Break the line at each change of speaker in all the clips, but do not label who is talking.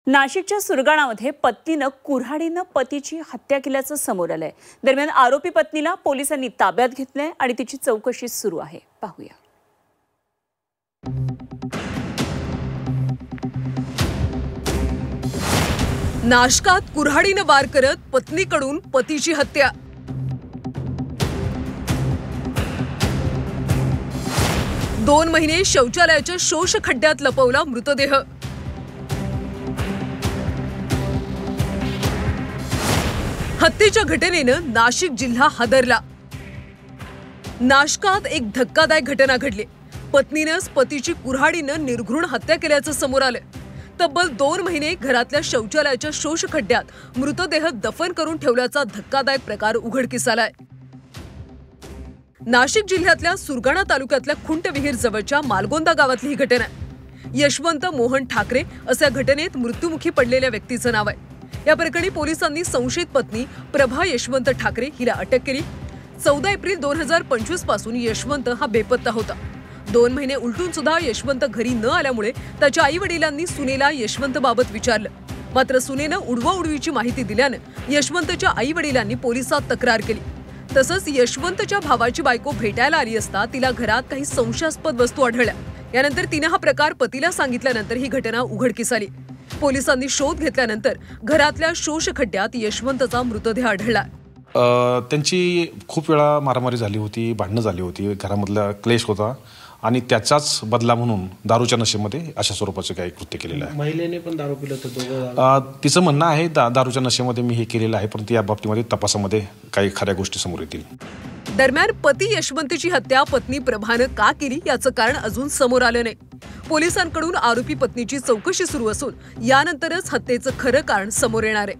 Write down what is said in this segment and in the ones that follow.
नाशिकच्या सुरगाणामध्ये पत्नीनं कुऱ्हाडीनं पतीची हत्या केल्याचं समोर आलंय। दरम्यान आरोपी पत्नीला पोलिसांनी ताब्यात घेतलंय आणि तिची चौकशी सुरू आहे। पाहूया।
नाशकात कुऱ्हाडीनं वार करत पत्नीकडून पतीची हत्या। दोन महिने शौचालयाच्या शोष खड्ड्यात लपवला मृतदेह। हत्येच्या घटनेनं नाशिक जिल्हा हादरला। नाशकात एक धक्कादायक घटना घडली। पत्नीनंच पतीची कुऱ्हाडीनं निर्घृण हत्या केल्याचं समोर आलं। तब्बल 2 महिने घरातल्या शौचालयाच्या शोष खड्ड्यात मृतदेह दफन करून ठेवल्याचा धक्कादायक प्रकार उघडकीस आलाय। नाशिक जिल्ह्यातल्या सुरगाणा तालुक्यातल्या खुंटविहीर जवळच्या मालगोंदा गावातली ही घटना आहे। यशवंत मोहन ठाकरे अशा घटनेत मृत्युमुखी पडलेल्या व्यक्तीचं नाव आहे। या प्रकरणी पोलिसांनी संशयित पत्नी प्रभा यशवंत ठाकरे हिला अटक केली। 14 एप्रिल 2025 पासून यशवंत हा बेपत्ता होता। 2 महिने उलटून सुद्धा यशवंत घरी न आल्यामुळे त्याच्या आई वडिलांनी सुनेला यशवंत बाबत विचारलं, मात्र सुनेनं उडवाउडवीची माहिती दिल्यानं यशवंतच्या आई वडिलांनी पोलिसात तक्रार केली। तसंच यशवंतच्या भावाची बायको भेटायला आली असता तिला घरात काही संशयास्पद वस्तू आढळल्या। यानंतर तिने हा प्रकार पतीला सांगितल्यानंतर ही घटना उघडकीस आली। पोलिसांनी शोध घेतल्यानंतर घरातल्या शोष खड्ड्यात यशवंतचा मृतदेह आढळला।
त्यांची खूप वेळा मारामारी झाली होती, भांडणं झाली होती, घरामधला क्लेश होता आणि त्याचाच बदला म्हणून दारूच्या नशेमध्ये अशा स्वरूपाचं काही कृत्य केलेलं आहे।
महिलेने पण दारू पिलं होतं।
तिचं म्हणणं आहे दारूच्या नशेमध्ये मी हे केलेलं आहे, परंतु या बाबतीमध्ये तपासामध्ये काही खऱ्या गोष्टी समोर येतील।
दरम्यान पती यशवंतची हत्या पत्नी प्रभानं का केली याचं कारण अजून समोर आलं नाही। पोलिसांकडून आरोपी पत्नीची चौकशी सुरू असून यानंतरच हत्येचं खरं कारण समोर येणार आहे।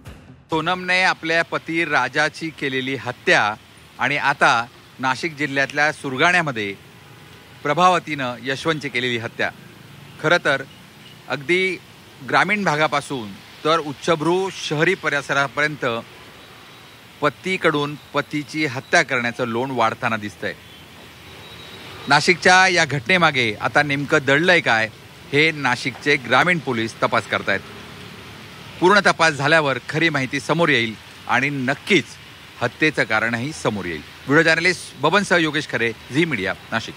सोनमने आपल्या पती राजाची केलेली हत्या आणि आता नाशिक जिल्ह्यातल्या सुरगाण्यामध्ये प्रभावतीनं यशवंतची केलेली हत्या, खरं तर अगदी ग्रामीण भागापासून तर उच्चभ्रू शहरी परिसरापर्यंत पतीकडून पतीची हत्या करण्याचं लोण वाढताना दिसतंय। नाशिकच्या या घटनेमागे आता नेमकं दडलंय काय हे नाशिकचे ग्रामीण पोलीस तपास करतायत। पूर्ण तपास झाल्यावर खरी माहिती समोर येईल आणि नक्कीच हत्येचं कारणही समोर येईल। व्हिडिओ जर्नलिस्ट बबनसह योगेश खरे, झी मीडिया, नाशिक।